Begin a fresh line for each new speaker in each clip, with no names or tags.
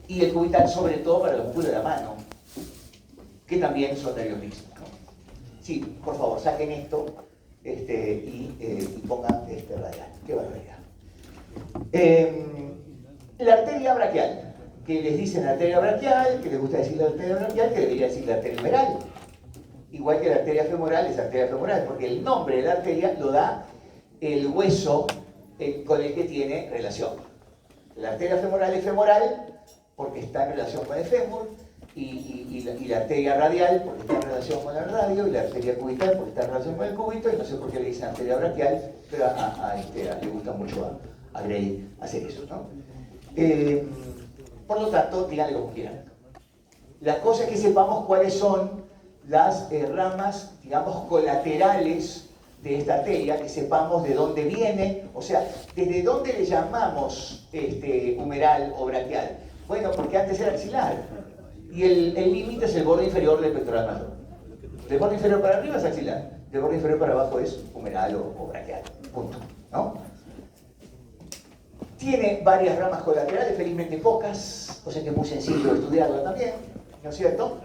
y el cubital sobre todo para los músculos de la mano, que también son nervios mixtos, ¿no? Sí, por favor, saquen esto y pongan radial. Qué barbaridad. La arteria braquial, que les dicen arteria braquial, que les gusta decir la arteria braquial, que debería decir la arteria humeral. Igual que la arteria femoral es arteria femoral, porque el nombre de la arteria lo da el hueso con el que tiene relación. La arteria femoral es femoral porque está en relación con el fémur, y la arteria radial porque está en relación con el radio, y la arteria cubital porque está en relación con el cúbito, y no sé por qué le dicen arteria braquial, pero le gusta mucho a Gray hacer eso, ¿no? Por lo tanto, díganle como quieran. La cosa es que sepamos cuáles son las ramas, digamos, colaterales de esta arteria, que sepamos de dónde viene, o sea, desde dónde le llamamos humeral o braquial. Bueno, porque antes era axilar, y el límite es el borde inferior del pectoral mayor. Del borde inferior para arriba es axilar, del borde inferior para abajo es humeral o braquial, punto, ¿no? Tiene varias ramas colaterales, felizmente pocas, o sea que es muy sencillo estudiarlo también, ¿no es cierto?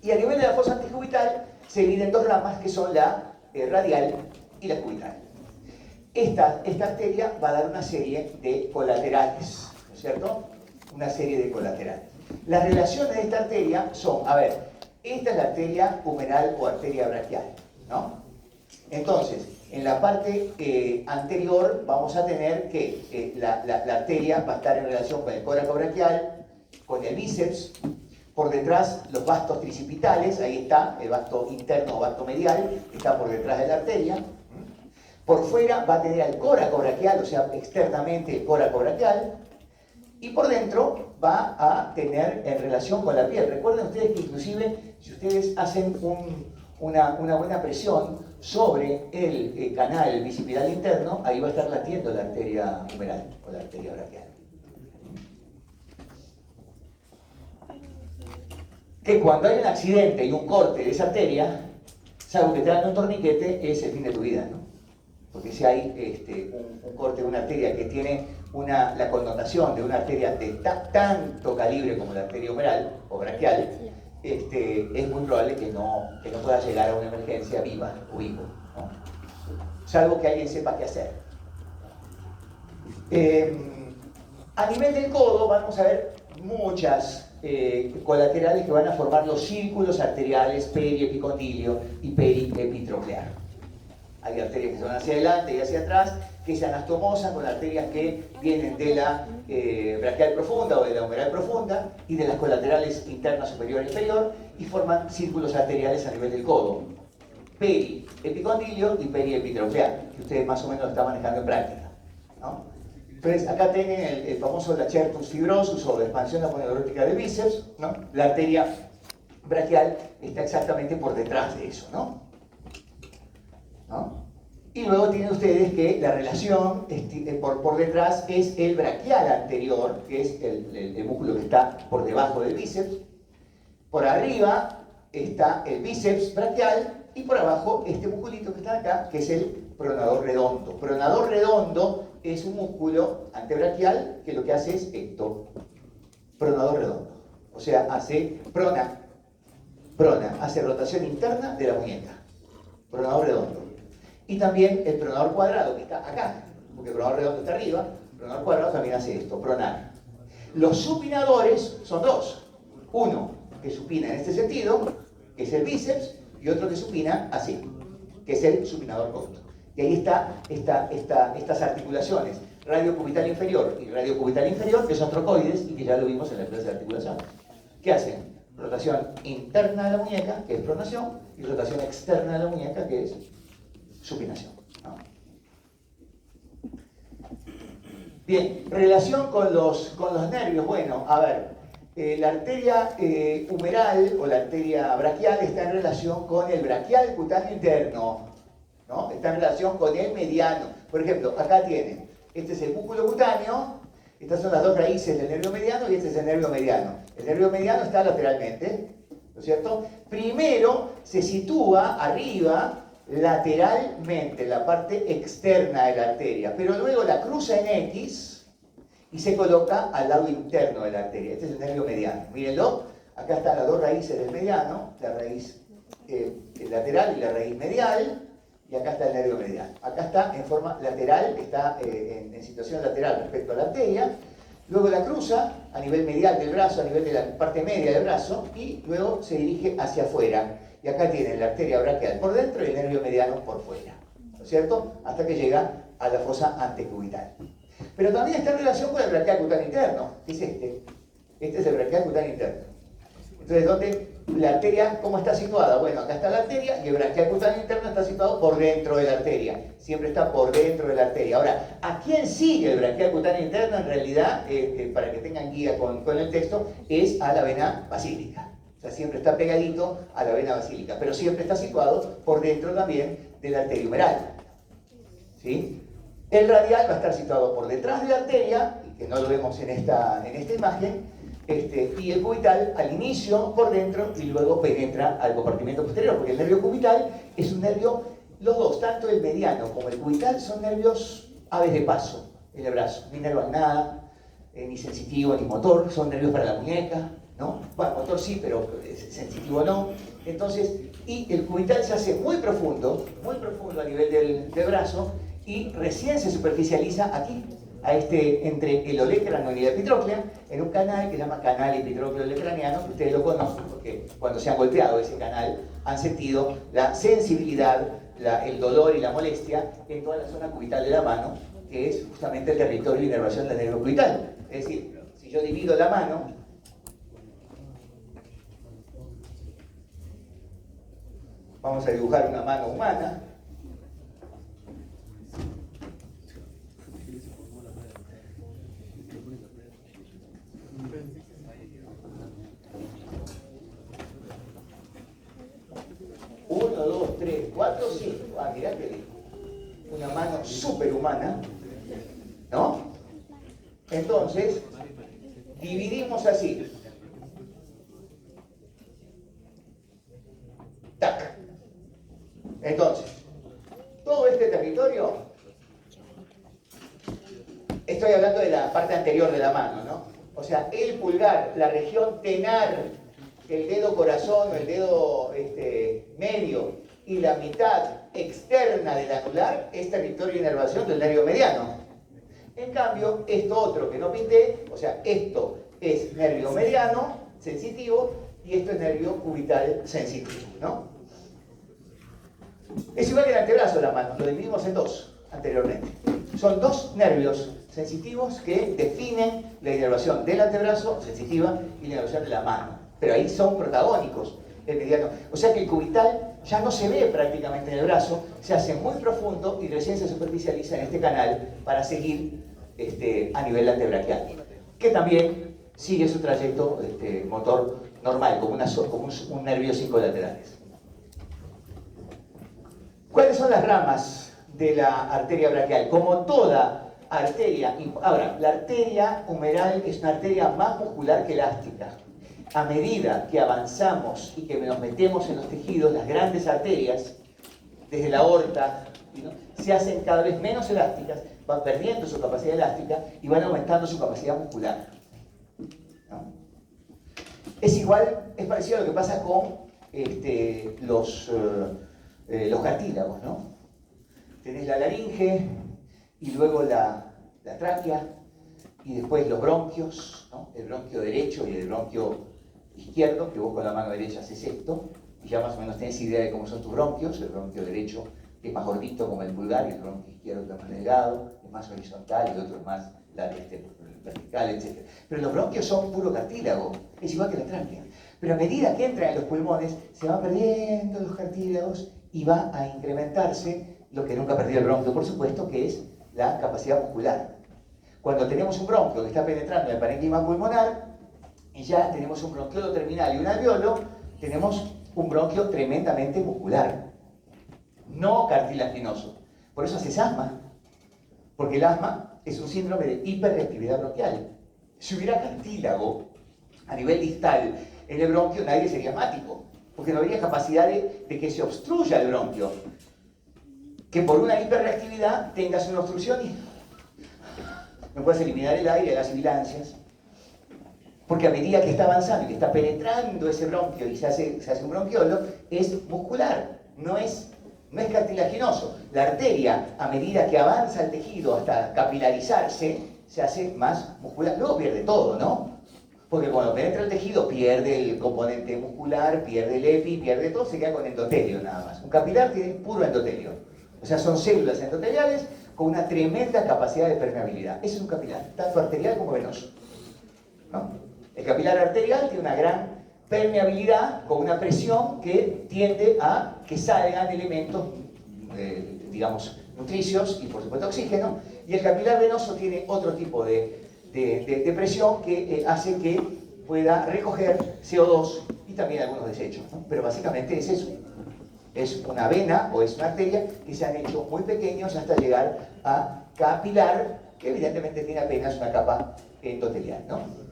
Y a nivel de la fosa antecubital se dividen dos ramas, que son la radial y la cubital. Esta arteria va a dar una serie de colaterales, ¿no es cierto? Una serie de colaterales. Las relaciones de esta arteria son, a ver, esta es la arteria humeral o arteria braquial, ¿no? Entonces, en la parte anterior vamos a tener que la arteria va a estar en relación con el coracobraquial, con el bíceps. Por detrás, los vastos tricipitales, ahí está, el vasto interno o vasto medial, que está por detrás de la arteria. Por fuera va a tener al coracobraquial, o sea, externamente el coracobraquial. Y por dentro va a tener en relación con la piel. Recuerden ustedes que inclusive, si ustedes hacen una buena presión sobre el canal bicipital interno, ahí va a estar latiendo la arteria humeral o la arteria braquial. Que cuando hay un accidente y un corte de esa arteria, salvo que te dan un torniquete, es el fin de tu vida, ¿no? Porque si hay un corte de una arteria que tiene la connotación de una arteria de tanto calibre como la arteria humeral o braquial, es muy probable que no pueda llegar a una emergencia viva o vivo, ¿no? Salvo que alguien sepa qué hacer. A nivel del codo vamos a ver muchas colaterales que van a formar los círculos arteriales periepicondilio y periepitroclear. Hay arterias que son hacia adelante y hacia atrás, que se anastomosan con arterias que vienen de la braquial profunda o de la humeral profunda y de las colaterales interna, superior e inferior, y forman círculos arteriales a nivel del codo. Periepicondilio y periepitroclear, que ustedes más o menos lo están manejando en práctica, ¿no? Entonces, acá tienen el famoso lacertus fibrosus o de expansión aponeurótica del bíceps, ¿no? La arteria braquial está exactamente por detrás de eso, ¿no? Y luego tienen ustedes que la relación por detrás es el braquial anterior, que es el músculo que está por debajo del bíceps. Por arriba está el bíceps braquial y por abajo este musculito que está acá, que es el pronador redondo. Pronador redondo es un músculo antebraquial que lo que hace es esto, pronador redondo. O sea, hace prona, hace rotación interna de la muñeca, pronador redondo. Y también el pronador cuadrado, que está acá, porque el pronador redondo está arriba, el pronador cuadrado también hace esto, pronar. Los supinadores son dos. Uno que supina en este sentido, que es el bíceps, y otro que supina así, que es el supinador costo. Y ahí está estas articulaciones, radiocubital inferior y radiocubital inferior, que son trocoides y que ya lo vimos en la clase de articulación. ¿Qué hacen? Rotación interna de la muñeca, que es pronación, y rotación externa de la muñeca, que es supinación, ¿no? Bien, relación con los nervios. Bueno, a ver, la arteria humeral o la arteria braquial está en relación con el braquial cutáneo interno, ¿no? Está en relación con el mediano. Por ejemplo, acá tienen, este es el músculo cutáneo, estas son las dos raíces del nervio mediano y este es el nervio mediano. El nervio mediano está lateralmente, ¿no es cierto? Primero se sitúa arriba, lateralmente, en la parte externa de la arteria, pero luego la cruza en X y se coloca al lado interno de la arteria. Este es el nervio mediano. Mírenlo, acá están las dos raíces del mediano, la raíz lateral y la raíz medial, y acá está el nervio mediano. Acá está en forma lateral, está en situación lateral respecto a la arteria, luego la cruza a nivel medial del brazo, a nivel de la parte media del brazo, y luego se dirige hacia afuera. Y acá tienen la arteria braquial por dentro y el nervio mediano por fuera, ¿no es cierto? Hasta que llega a la fosa antecubital. Pero también está en relación con el braquial cutáneo interno, que es este. Este es el braquial cutáneo interno. Entonces, ¿dónde la arteria, cómo está situada? Bueno, acá está la arteria y el braquial cutáneo interno está situado por dentro de la arteria. Siempre está por dentro de la arteria. Ahora, ¿a quién sigue el braquial cutáneo interno? En realidad, para que tengan guía con el texto, es a la vena basílica. O sea, siempre está pegadito a la vena basílica, pero siempre está situado por dentro también de la arteria humeral. ¿Sí? El radial va a estar situado por detrás de la arteria, que no lo vemos en esta imagen, y el cubital al inicio por dentro y luego penetra al compartimento posterior, porque el nervio cubital es un nervio, los dos, tanto el mediano como el cubital, son nervios aves de paso en el brazo, ni nervio nada, ni sensitivo ni motor, son nervios para la muñeca, ¿no? Bueno, motor sí, pero sensitivo no. Entonces, y el cubital se hace muy profundo a nivel del brazo, y recién se superficializa aquí, entre el olecrano y la epitróclea, en un canal que se llama canal epitrócleo olecraniano, que ustedes lo conocen porque cuando se han golpeado ese canal han sentido la sensibilidad, el dolor y la molestia en toda la zona cubital de la mano, que es justamente el territorio de inervación del nervio cubital. Es decir, si yo divido la mano, vamos a dibujar una mano humana. Uno, dos, tres, cuatro, cinco. Ah, mirá que lindo. Una mano superhumana, ¿no? Entonces, dividimos así. Tac. Entonces, todo este territorio, estoy hablando de la parte anterior de la mano, ¿no? O sea, el pulgar, la región tenar, el dedo corazón o el dedo medio y la mitad externa del anular es territorio de inervación del nervio mediano. En cambio, esto otro que no pinté, o sea, esto es nervio mediano sensitivo y esto es nervio cubital sensitivo, ¿no? Es igual que el antebrazo de la mano, lo dividimos en dos anteriormente. Son dos nervios sensitivos que definen la inervación del antebrazo sensitiva y la inervación de la mano. Pero ahí son protagónicos el mediano. O sea que el cubital ya no se ve prácticamente en el brazo, se hace muy profundo y recién se superficializa en este canal para seguir a nivel antebraquial, que también sigue su trayecto motor normal, como un nervio 5 laterales. ¿Cuáles son las ramas de la arteria braquial? Como toda arteria, ahora, la arteria humeral es una arteria más muscular que elástica. A medida que avanzamos y que nos metemos en los tejidos, las grandes arterias, desde la aorta, ¿no?, se hacen cada vez menos elásticas, van perdiendo su capacidad elástica y van aumentando su capacidad muscular, ¿no? Es igual, es parecido a lo que pasa con los cartílagos, ¿no? Tenés la laringe y luego la tráquea y después los bronquios, ¿no? El bronquio derecho y el bronquio izquierdo, que vos con la mano derecha haces esto, y ya más o menos tenés idea de cómo son tus bronquios. El bronquio derecho es más gordito como el pulgar, y el bronquio izquierdo es más delgado, es más horizontal, y el otro es más vertical, etc. Pero los bronquios son puro cartílago, es igual que la tráquea. Pero a medida que entran en los pulmones, se van perdiendo los cartílagos y va a incrementarse lo que nunca perdió el bronquio, por supuesto, que es la capacidad muscular. Cuando tenemos un bronquio que está penetrando en el parénquima pulmonar, y ya tenemos un bronquiodo terminal y un alveolo, tenemos un bronquio tremendamente muscular, no cartilaginoso. Por eso haces asma, porque el asma es un síndrome de hiperreactividad bronquial. Si hubiera cartílago a nivel distal en el bronquio, nadie sería asmático, porque no habría capacidad de que se obstruya el bronquio. Que por una hiperreactividad tengas una obstrucción y no puedes eliminar el aire, las sibilancias, porque a medida que está avanzando y que está penetrando ese bronquio y se hace un bronquiolo, es muscular, no es cartilaginoso. La arteria, a medida que avanza el tejido hasta capilarizarse, se hace más muscular. Luego pierde todo, ¿no? Porque cuando penetra el tejido pierde el componente muscular, pierde el epi, pierde todo, se queda con endotelio nada más. Un capilar tiene puro endotelio. O sea, son células endoteliales con una tremenda capacidad de permeabilidad. Eso es un capilar, tanto arterial como venoso, ¿no? El capilar arterial tiene una gran permeabilidad con una presión que tiende a que salgan elementos, digamos, nutricios y por supuesto oxígeno. Y el capilar venoso tiene otro tipo de presión que hace que pueda recoger CO2 y también algunos desechos, ¿no? Pero básicamente es eso. Es una vena o es una arteria que se han hecho muy pequeños hasta llegar a capilar, que evidentemente tiene apenas una capa endotelial, ¿no?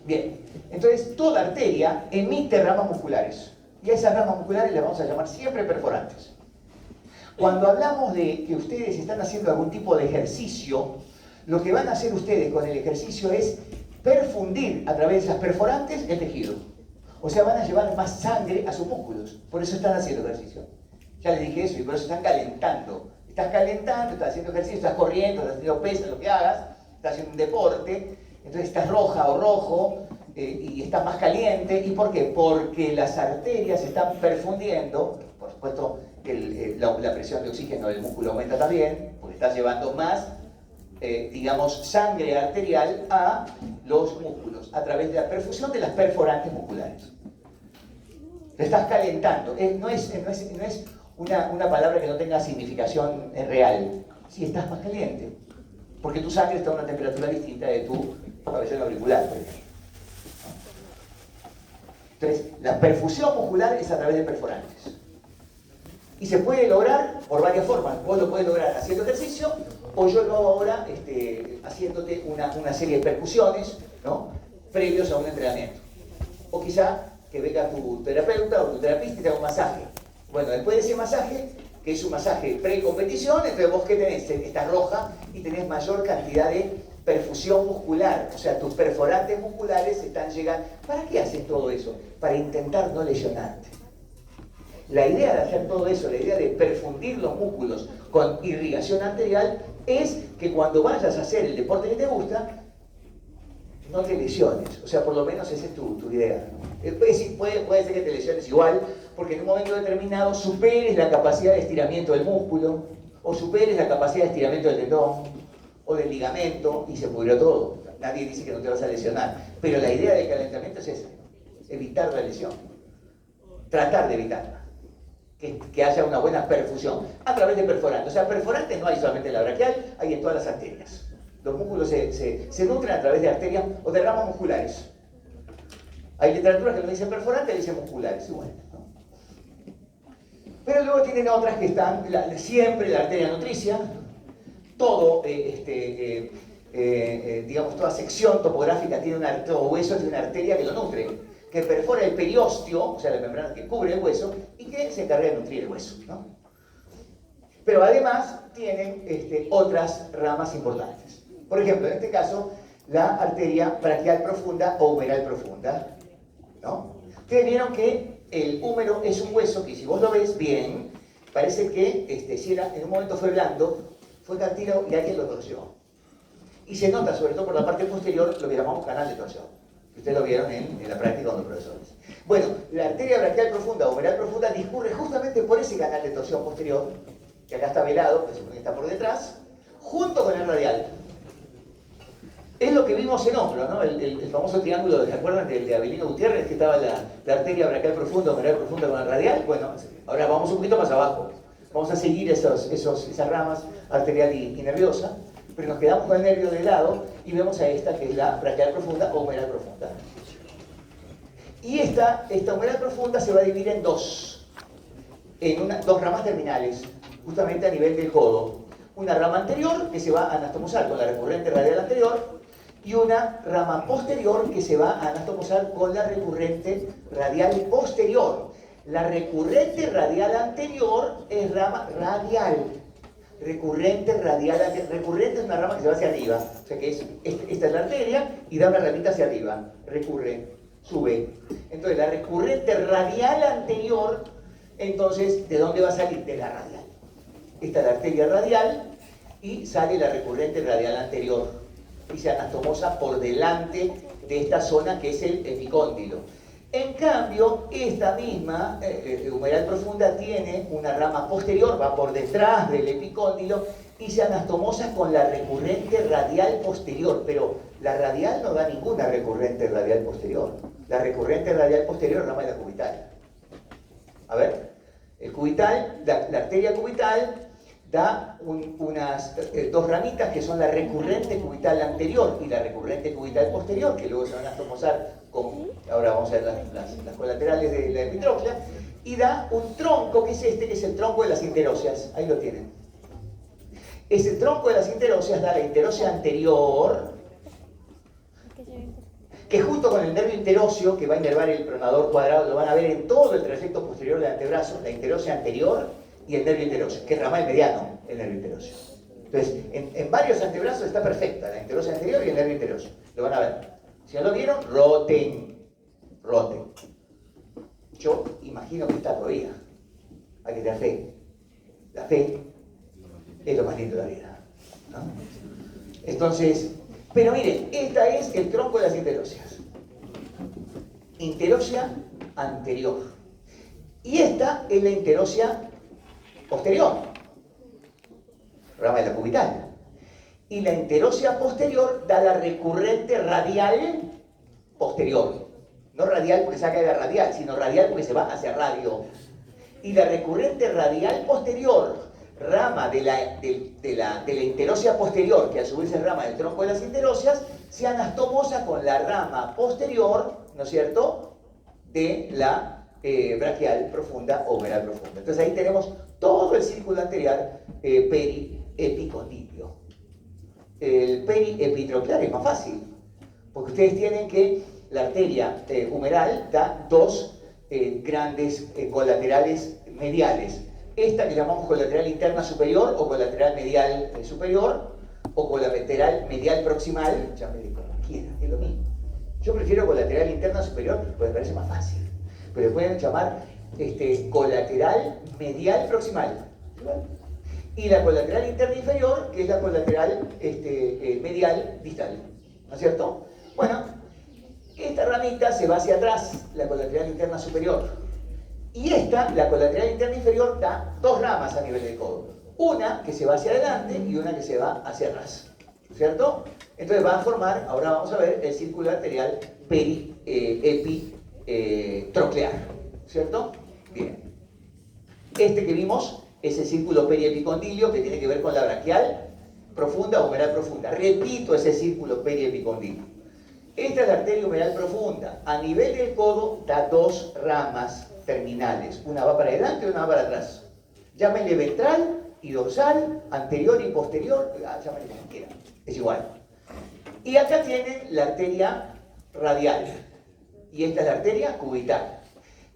Bien, entonces toda arteria emite ramas musculares y a esas ramas musculares las vamos a llamar siempre perforantes. Cuando hablamos de que ustedes están haciendo algún tipo de ejercicio, lo que van a hacer ustedes con el ejercicio es perfundir a través de esas perforantes el tejido. O sea, van a llevar más sangre a sus músculos. Por eso están haciendo ejercicio. Ya les dije eso y por eso están calentando. Estás calentando, estás haciendo ejercicio, estás corriendo, estás haciendo pesas, lo que hagas, estás haciendo un deporte. Entonces estás roja o rojo y estás más caliente. ¿Y por qué? Porque las arterias están perfundiendo. Por supuesto, la presión de oxígeno del músculo aumenta también, porque estás llevando más, digamos, sangre arterial a los músculos a través de la perfusión de las perforantes musculares. Te estás calentando. No es una palabra que no tenga significación real. Sí, estás más caliente, porque tu sangre está a una temperatura distinta de tu pabellón auricular, por ejemplo. Entonces, la perfusión muscular es a través de perforantes. Y se puede lograr por varias formas. Vos lo podés lograr haciendo ejercicio, o yo lo hago ahora haciéndote una serie de percusiones, ¿no?, previos a un entrenamiento. O quizá que venga tu terapeuta o tu terapista y te haga un masaje. Bueno, después de ese masaje, que es un masaje pre-competición, entonces vos que tenés, estás roja y tenés mayor cantidad de perfusión muscular, o sea, tus perforantes musculares están llegando. ¿Para qué haces todo eso? Para intentar no lesionarte. La idea de hacer todo eso, la idea de perfundir los músculos con irrigación arterial, es que cuando vayas a hacer el deporte que te gusta, no te lesiones. O sea, por lo menos esa es tu idea, ¿no? Puede ser que te lesiones igual, porque en un momento determinado superes la capacidad de estiramiento del músculo, o superes la capacidad de estiramiento del tendón, o del ligamento, y se pudrió todo. Nadie dice que no te vas a lesionar, pero la idea del calentamiento es esa: evitar la lesión, tratar de evitarla, que haya una buena perfusión a través de perforantes. O sea, perforantes no hay solamente en la braquial, hay en todas las arterias. Los músculos se nutren a través de arterias o de ramas musculares. Hay literatura que no dice perforantes, dice musculares, igual, ¿no? Pero luego tienen otras que están, siempre la arteria nutricia, todo, digamos, toda sección topográfica tiene todo hueso tiene una arteria que lo nutre, que perfora el periósteo, o sea, la membrana que cubre el hueso, y que se encarga de nutrir el hueso, ¿no? Pero además tienen otras ramas importantes. Por ejemplo, en este caso, la arteria braquial profunda o humeral profunda, ¿no? Ustedes vieron que el húmero es un hueso que, si vos lo ves bien, parece que si en un momento fue blando, fue cartílago y alguien lo torció. Y se nota, sobre todo por la parte posterior, lo que llamamos canal de torsión. Ustedes lo vieron en la práctica con los profesores. Bueno, la arteria braquial profunda o humeral profunda discurre justamente por ese canal de torsión posterior, que acá está velado, que se supone que está por detrás, junto con el radial. Es lo que vimos en hombro, ¿no? El famoso triángulo, ¿se acuerdan del de Avelino Gutiérrez, que estaba la arteria braquial profunda, humeral profunda con el radial? Bueno, ahora vamos un poquito más abajo. Vamos a seguir esas ramas arterial y nerviosa, pero nos quedamos con el nervio de lado y vemos a esta que es la braquial profunda o humeral profunda. Y esta humeral profunda se va a dividir en dos ramas terminales, justamente a nivel del codo. Una rama anterior que se va a anastomosar con la recurrente radial anterior y una rama posterior que se va a anastomosar con la recurrente radial posterior. La recurrente radial anterior es rama radial, recurrente radial. Recurrente es una rama que se va hacia arriba, o sea que esta es la arteria y da una ramita hacia arriba, recurre, sube. Entonces la recurrente radial anterior, entonces, ¿de dónde va a salir? De la radial. Esta es la arteria radial y sale la recurrente radial anterior y se anastomosa por delante de esta zona que es el epicóndilo. En cambio, esta misma humeral profunda tiene una rama posterior, va por detrás del epicóndilo y se anastomosa con la recurrente radial posterior, pero la radial no da ninguna recurrente radial posterior. La recurrente radial posterior es rama de la cubital. A ver, el cubital, la arteria cubital da unas dos ramitas que son la recurrente cubital anterior y la recurrente cubital posterior, que luego se van a anastomosar con, ahora vamos a ver las colaterales de la epitroclea, y da un tronco que es este, que es el tronco de las interóseas. Ahí lo tienen. Ese tronco de las interóseas da la interósea anterior, que junto con el nervio interóseo, que va a inervar el pronador cuadrado, lo van a ver en todo el trayecto posterior del antebrazo, la interósea anterior y el nervio interóseo, que es ramal mediano, el nervio interóseo. Entonces, en varios antebrazos está perfecta, la interósea anterior y el nervio interóseo. Lo van a ver. Si no lo vieron, roten. Yo imagino que está todavía. Hay que tener fe. La fe es lo más lindo de la vida, ¿no? Entonces, pero miren, esta es el tronco de las interóseas. Interósea anterior. Y esta es la interósea posterior, rama de la cubital. Y la interósea posterior da la recurrente radial posterior. No radial porque se va a caer radial, sino radial porque se va hacia radio. Y la recurrente radial posterior, rama de la interósea posterior, que a su vez es rama del tronco de las interóseas, se anastomosa con la rama posterior, ¿no es cierto?, de la braquial profunda o humeral profunda. Entonces ahí tenemos todo el círculo anterior periepicondilio. El periepitroclear es más fácil, porque ustedes tienen que la arteria humeral da dos grandes colaterales mediales. Esta que llamamos colateral interna superior o colateral medial superior o colateral medial proximal, llámenle como quieran, es lo mismo. Yo prefiero colateral interna superior porque me parece más fácil. Pero pueden llamar colateral medial proximal. Y la colateral interna inferior, que es la colateral medial distal. ¿No es cierto? Bueno, esta ramita se va hacia atrás, la colateral interna superior. Y esta, la colateral interna inferior, da dos ramas a nivel del codo. Una que se va hacia adelante y una que se va hacia atrás. ¿Cierto? Entonces va a formar, ahora vamos a ver, el círculo arterial periepitroclear. ¿Cierto? Bien. Este que vimos es el círculo periepicondilio que tiene que ver con la braquial profunda o humeral profunda. Repito ese círculo periepicondilio. Esta es la arteria humeral profunda. A nivel del codo da dos ramas terminales. Una va para adelante y una va para atrás. Llámenle ventral y dorsal, anterior y posterior, llámenle como quieran. Es igual. Y acá tienen la arteria radial. Y esta es la arteria cubital.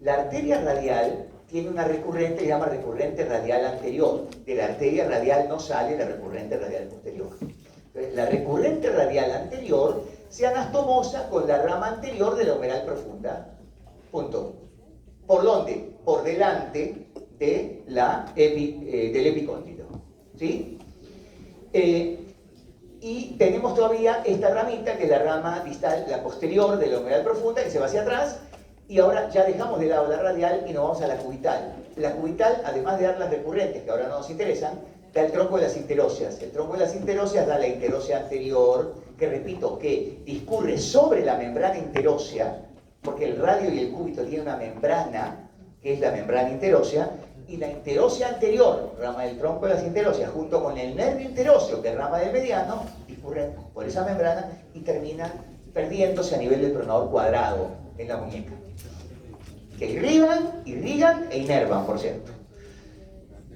La arteria radial tiene una recurrente que se llama recurrente radial anterior. De la arteria radial no sale la recurrente radial posterior. Entonces, la recurrente radial anterior se anastomosa con la rama anterior de la humeral profunda. Punto. ¿Por dónde? Por delante de del epicóndilo. ¿Sí? Y tenemos todavía esta ramita, que es la rama distal, la posterior de la humeral profunda, que se va hacia atrás. Y ahora ya dejamos de lado la radial y nos vamos a la cubital. La cubital, además de dar las recurrentes, que ahora no nos interesan, da el tronco de las interóseas. El tronco de las interóseas da la interósea anterior, que repito, que discurre sobre la membrana interósea, porque el radio y el cúbito tienen una membrana, que es la membrana interósea, y la interósea anterior, rama del tronco de las interóseas, junto con el nervio interóseo, que es rama del mediano, discurren por esa membrana y terminan perdiéndose a nivel del pronador cuadrado en la muñeca. Que irrigan e inervan, por cierto.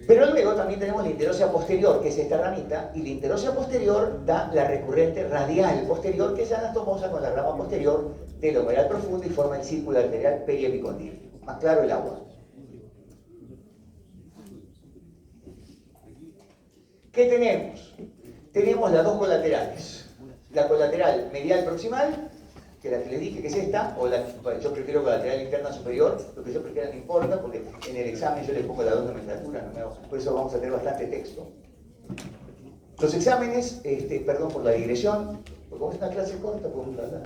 Pero luego también tenemos la interósea posterior, que es esta ramita, y la interósea posterior da la recurrente radial posterior, que se anastomosa con la rama posterior del humeral profundo y forma el círculo arterial periepicondilio. Más claro el agua. ¿Qué tenemos? Tenemos las dos colaterales. La colateral medial proximal, que es la que les dije que es esta, o yo prefiero colateral interna superior, lo que yo prefiera no importa, porque en el examen yo les pongo las dos nomenclaturas, por eso vamos a tener bastante texto. Los exámenes, perdón por la digresión, porque como es una clase corta, podemos hablar.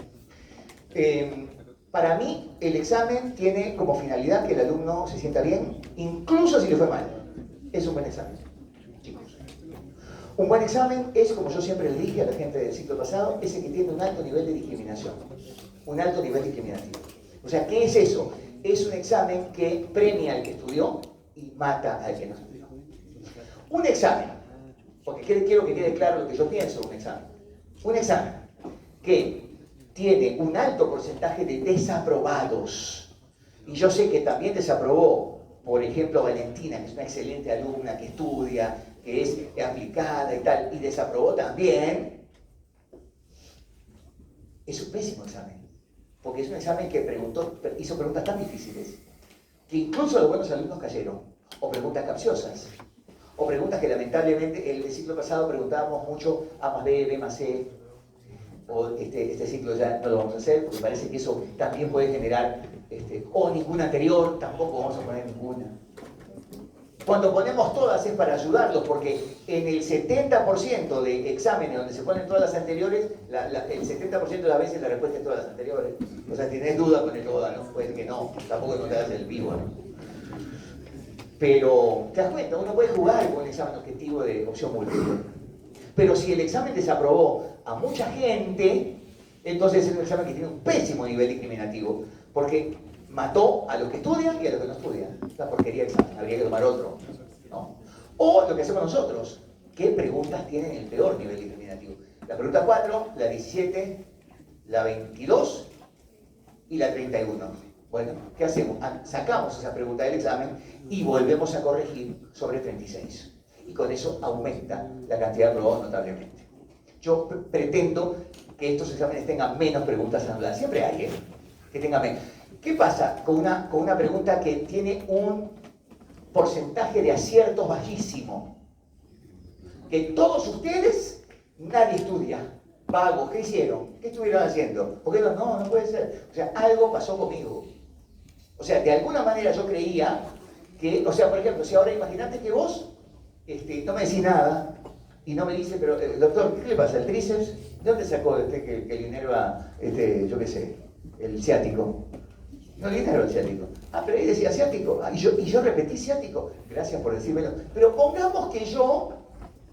Para mí, el examen tiene como finalidad que el alumno se sienta bien, incluso si le fue mal. Es un buen examen, chicos. Un buen examen es, como yo siempre le dije a la gente del ciclo pasado, ese que tiene un alto nivel de discriminación. Un alto nivel discriminativo. O sea, ¿qué es eso? Es un examen que premia al que estudió y mata al que no estudió. Un examen, porque quiero que quede claro lo que yo pienso de un examen. Un examen que tiene un alto porcentaje de desaprobados. Y yo sé que también desaprobó, por ejemplo, Valentina, que es una excelente alumna, que estudia, que es aplicada y tal, y desaprobó también. Es un pésimo examen, porque es un examen que hizo preguntas tan difíciles, que incluso los buenos alumnos cayeron, o preguntas capciosas, o preguntas que lamentablemente el ciclo pasado preguntábamos mucho A más B, B más C, o este ciclo ya no lo vamos a hacer, porque parece que eso también puede generar, o ninguna anterior, tampoco vamos a poner ninguna. Cuando ponemos todas es para ayudarlos, porque en el 70% de exámenes donde se ponen todas las anteriores, el 70% de las veces la respuesta es todas las anteriores. O sea, si tenés duda con el toda, ¿no? Puede que no, tampoco no te hagas el vivo, ¿no? Pero, te das cuenta, uno puede jugar con un examen objetivo de opción múltiple. Pero si el examen desaprobó a mucha gente, entonces es un examen que tiene un pésimo nivel discriminativo, porque mató a los que estudian y a los que no estudian. La porquería de examen, habría que tomar otro, ¿no? O lo que hacemos nosotros, ¿qué preguntas tienen el peor nivel discriminativo? La pregunta 4, la 17, la 22 y la 31. Bueno, ¿qué hacemos? Sacamos esa pregunta del examen y volvemos a corregir sobre 36. Y con eso aumenta la cantidad de aprobados notablemente. Yo pretendo que estos exámenes tengan menos preguntas anuladas. Siempre hay, que tengan menos. ¿Qué pasa con una pregunta que tiene un porcentaje de aciertos bajísimo? Que todos ustedes, nadie estudia. Vagos, ¿qué hicieron? ¿Qué estuvieron haciendo? ¿Por qué no? No puede ser. O sea, algo pasó conmigo. O sea, de alguna manera yo creía que, o sea, por ejemplo, si ahora imagínate que vos no me decís nada y no me dice, pero doctor, ¿qué le pasa? ¿El tríceps? ¿De dónde sacó que el inerva, yo qué sé, el ciático? No le inerva el ciático. Ah, pero ahí decía ciático. Ah, y yo repetí ciático. Gracias por decírmelo. Pero pongamos que yo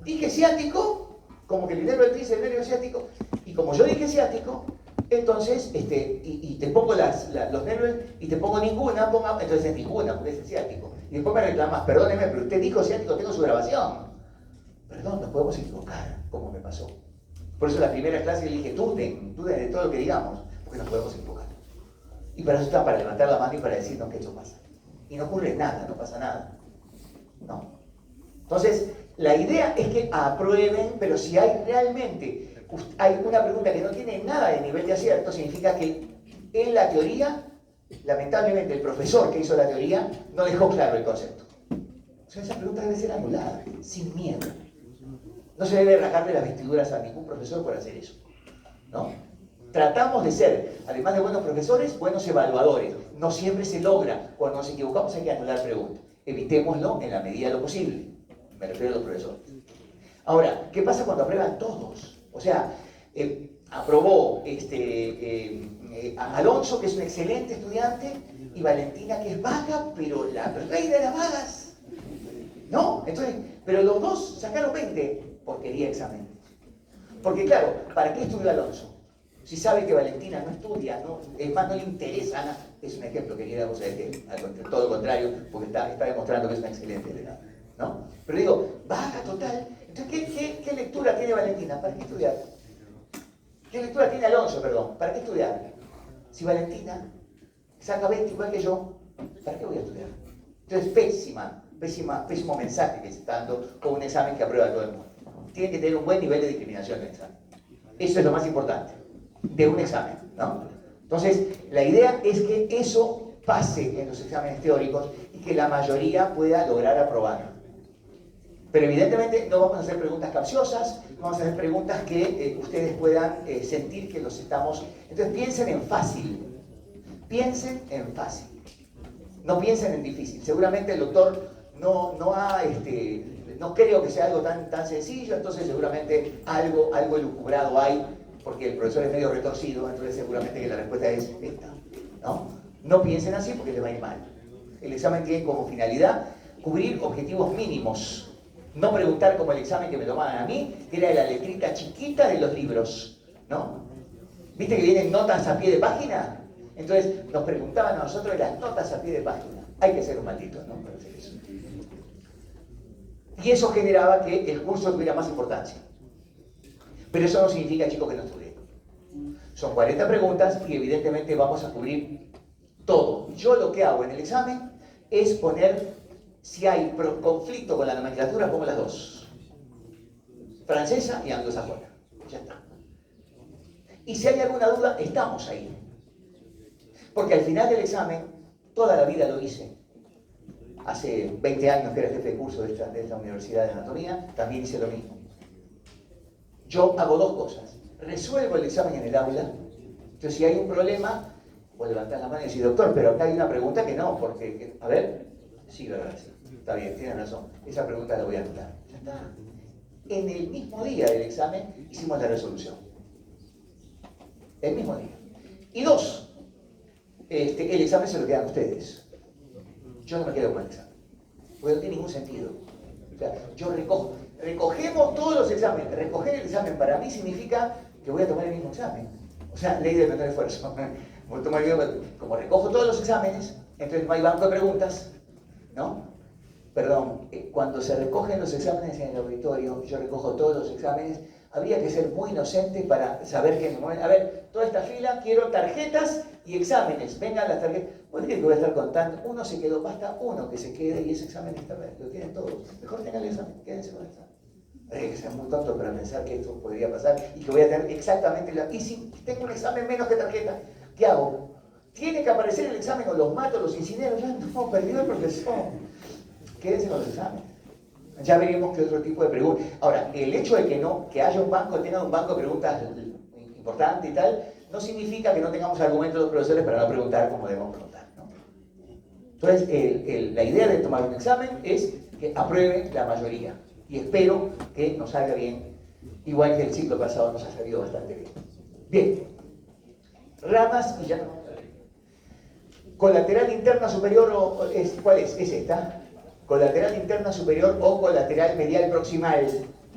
dije ciático, como que el inerva del tríceps, el nervio ciático, y como yo dije ciático, entonces, y te pongo los nervios y te pongo ninguna, entonces es ninguna, porque es el ciático. Y después me reclamas, perdóneme, pero usted dijo ciático, tengo su grabación. Perdón, nos podemos equivocar, como me pasó. Por eso en la primera clase le dije, duden de todo lo que digamos, porque nos podemos equivocar. Y para eso está, para levantar la mano y para decirnos que esto pasa. Y no ocurre nada, no pasa nada. No. Entonces, la idea es que aprueben, pero si hay realmente hay una pregunta que no tiene nada de nivel de acierto, significa que en la teoría, lamentablemente el profesor que hizo la teoría no dejó claro el concepto. O sea, esa pregunta debe ser anulada, sin miedo. No se debe rasgarle las vestiduras a ningún profesor por hacer eso, ¿no? Tratamos de ser, además de buenos profesores, buenos evaluadores. No siempre se logra. Cuando nos equivocamos hay que anular preguntas. Evitémoslo en la medida de lo posible. Me refiero a los profesores. Ahora, ¿qué pasa cuando aprueban todos? O sea, aprobó Alonso, que es un excelente estudiante, y Valentina, que es vaga, pero la reina de las vagas. ¿No? Entonces, pero los dos sacaron 20, porquería de examen. Porque claro, ¿para qué estudió Alonso? Si sabe que Valentina no estudia, es más, no le interesa nada. Es un ejemplo, querida, o sea, que todo lo contrario, porque está demostrando que es una excelente delegada, ¿no? Pero digo, vaga total. Entonces, ¿qué lectura tiene Valentina? ¿Para qué estudiar? ¿Qué lectura tiene Alonso, perdón? ¿Para qué estudiar? Si Valentina saca 20 igual que yo, ¿para qué voy a estudiar? Entonces, pésimo mensaje que se está dando con un examen que aprueba todo el mundo. Tiene que tener un buen nivel de discriminación en el examen. Eso es lo más importante de un examen, ¿no? Entonces, la idea es que eso pase en los exámenes teóricos y que la mayoría pueda lograr aprobar. Pero evidentemente no vamos a hacer preguntas capciosas, no vamos a hacer preguntas que ustedes puedan sentir que los estamos... Entonces piensen en fácil, piensen en fácil, no piensen en difícil. Seguramente el doctor no creo que sea algo tan sencillo, entonces seguramente algo elucubrado hay, porque el profesor es medio retorcido, entonces seguramente que la respuesta es esta, ¿no? No piensen así porque les va a ir mal. El examen tiene como finalidad cubrir objetivos mínimos. No preguntar como el examen que me tomaban a mí, que era de la letrita chiquita de los libros, ¿no? ¿Viste que vienen notas a pie de página? Entonces nos preguntaban a nosotros de las notas a pie de página. Hay que ser un maldito, ¿no? Para hacer eso. Y eso generaba que el curso tuviera más importancia. Pero eso no significa, chicos, que no estudien. Son 40 preguntas y evidentemente vamos a cubrir todo. Yo lo que hago en el examen es poner, si hay conflicto con la nomenclatura, pongo las dos. Francesa y anglosajona. Ya está. Y si hay alguna duda, estamos ahí. Porque al final del examen, toda la vida lo hice. Hace 20 años que era jefe de curso de esta Universidad de Anatomía, también hice lo mismo. Yo hago dos cosas. Resuelvo el examen en el aula. Entonces, si hay un problema, vos levantás la mano y decís, doctor, pero acá hay una pregunta que no, porque, a ver, sí, verdad, sí. Está bien, tienes razón. Esa pregunta la voy a anotar. Ya está. En el mismo día del examen hicimos la resolución. El mismo día. Y dos, el examen se lo quedan ustedes. Yo no me quedo con el examen. Porque no tiene ningún sentido. O sea, yo recogemos todos los exámenes. Recoger el examen para mí significa que voy a tomar el mismo examen. O sea, ley del menor esfuerzo. Como recojo todos los exámenes, entonces no hay banco de preguntas, ¿no? Perdón, cuando se recogen los exámenes en el auditorio, yo recojo todos los exámenes, habría que ser muy inocente para saber que, a ver, toda esta fila, quiero tarjetas y exámenes, vengan las tarjetas. ¿Vos crees que voy a estar contando? Uno se quedó, basta uno que se quede y ese examen está bien, lo tienen todos. Mejor tengan el examen, quédense con el examen. Hay que ser muy tonto para pensar que esto podría pasar y que voy a tener exactamente la... Y si tengo un examen menos que tarjeta, ¿qué hago? ¿Tiene que aparecer el examen o los mato, los incinero? Ya no, perdido el profesor. Quédense con los exámenes. Ya veremos qué otro tipo de preguntas. Ahora, el hecho de que haya un banco, tenga un banco de preguntas importante y tal, no significa que no tengamos argumentos de los profesores para no preguntar como debemos preguntar, ¿no? Entonces, la idea de tomar un examen es que apruebe la mayoría. Y espero que nos salga bien, igual que el ciclo pasado nos ha salido bastante bien. Bien. Ramas y ya no. Colateral interna superior, ¿cuál es? Es esta. Colateral interna superior o colateral medial proximal.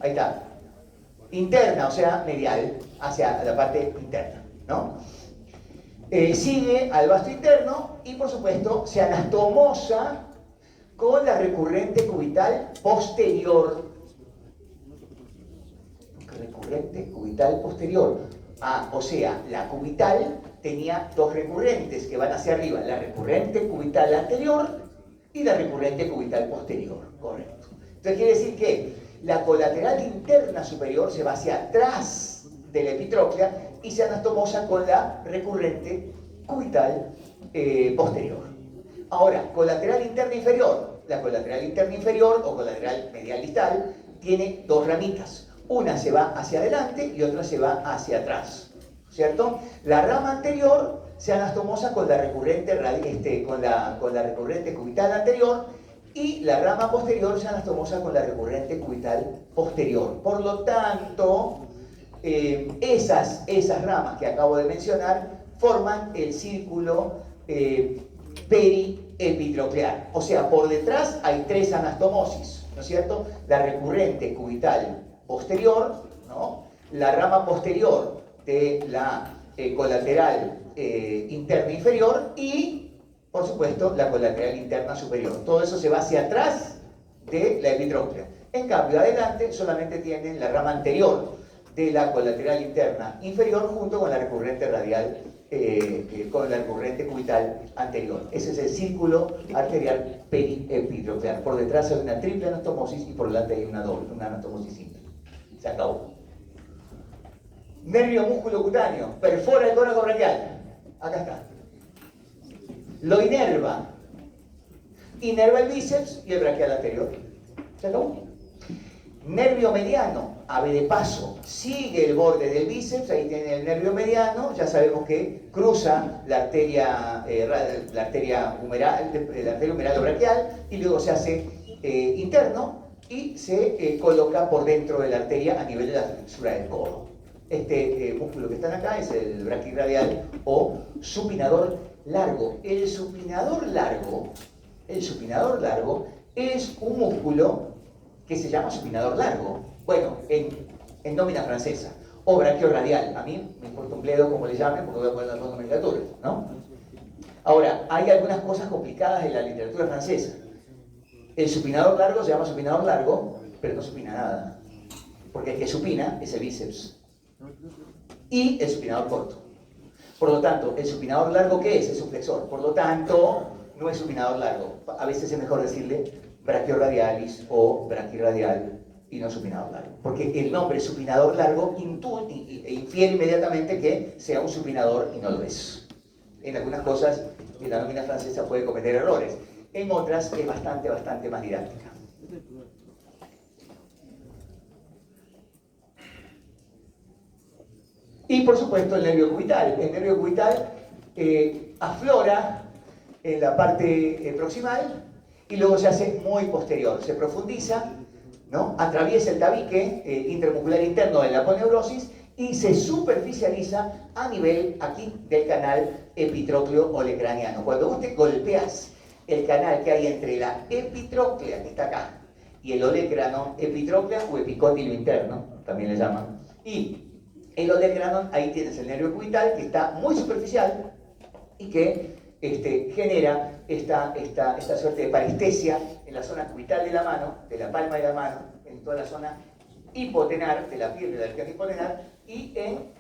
Ahí está. Interna, o sea, medial, hacia la parte interna, ¿no? Sigue al vasto interno y, por supuesto, se anastomosa con la recurrente cubital posterior. Recurrente cubital posterior. O sea, la cubital tenía dos recurrentes que van hacia arriba. La recurrente cubital anterior y la recurrente cubital posterior, correcto. Entonces quiere decir que la colateral interna superior se va hacia atrás de la epitróclea y se anastomosa con la recurrente cubital posterior. Ahora, colateral interna inferior. La colateral interna inferior o colateral medial distal tiene dos ramitas. Una se va hacia adelante y otra se va hacia atrás, ¿cierto? La rama anterior se anastomosa con la recurrente, con la recurrente cubital anterior y la rama posterior se anastomosa con la recurrente cubital posterior. Por lo tanto, esas ramas que acabo de mencionar forman el círculo periepitróclear. O sea, por detrás hay tres anastomosis, ¿no es cierto? La recurrente cubital posterior, ¿no? La rama posterior de la colateral interna inferior y, por supuesto, la colateral interna superior. Todo eso se va hacia atrás de la epitróclea. En cambio, adelante solamente tienen la rama anterior de la colateral interna inferior junto con la recurrente radial, con la recurrente cubital anterior. Ese es el círculo arterial periepitróclear. Por detrás hay una triple anastomosis y por delante hay una doble, una anastomosis simple. Se acabó. Nervio músculo cutáneo, perfora el córago braquial. Acá está. Lo inerva. Inerva el bíceps y el braquial anterior. Se acabó. Nervio mediano, ave de paso, sigue el borde del bíceps, ahí tiene el nervio mediano, ya sabemos que cruza la arteria humeral, la arteria humeral o braquial, y luego se hace interno y se coloca por dentro de la arteria a nivel de la flexura del codo. Este músculo que están acá es el braquirradial o supinador largo. El supinador largo es un músculo que se llama supinador largo. Bueno, en nómina francesa. O braquiorradial. A mí me importa un bledo como le llamen, porque voy a poner las dos nomenclaturas, ¿no? Ahora, hay algunas cosas complicadas en la literatura francesa. El supinador largo se llama supinador largo, pero no supina nada. Porque el que supina es el bíceps. Y el supinador corto. Por lo tanto, ¿el supinador largo qué es? Es un flexor. Por lo tanto, no es supinador largo. A veces es mejor decirle brachioradialis o braquirradial y no supinador largo. Porque el nombre supinador largo infiere inmediatamente que sea un supinador y no lo es. En algunas cosas, la nómina francesa puede cometer errores. En otras es bastante más didáctica. Y por supuesto el nervio cubital. El nervio cubital aflora en la parte proximal y luego se hace muy posterior. Se profundiza, ¿no? Atraviesa el tabique intermuscular interno de la aponeurosis y se superficializa a nivel aquí del canal epitrócleo olecraniano. Cuando vos te golpeas el canal que hay entre la epitróclea, que está acá, y el olecrano, epitróclea o epicóndilo interno, también le llaman, y el olecrano, ahí tienes el nervio cubital que está muy superficial y que genera esta suerte de parestesia en la zona cubital de la mano, de la palma de la mano, en toda la zona hipotenar, de la piel de la arteria hipotenar, y en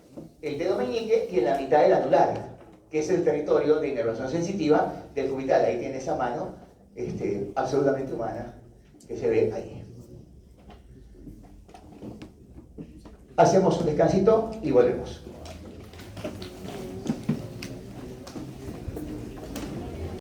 el dedo meñique y en la mitad del anular, que es el territorio de inervación sensitiva del cubital. Ahí tiene esa mano absolutamente humana que se ve ahí. Hacemos un descansito y volvemos.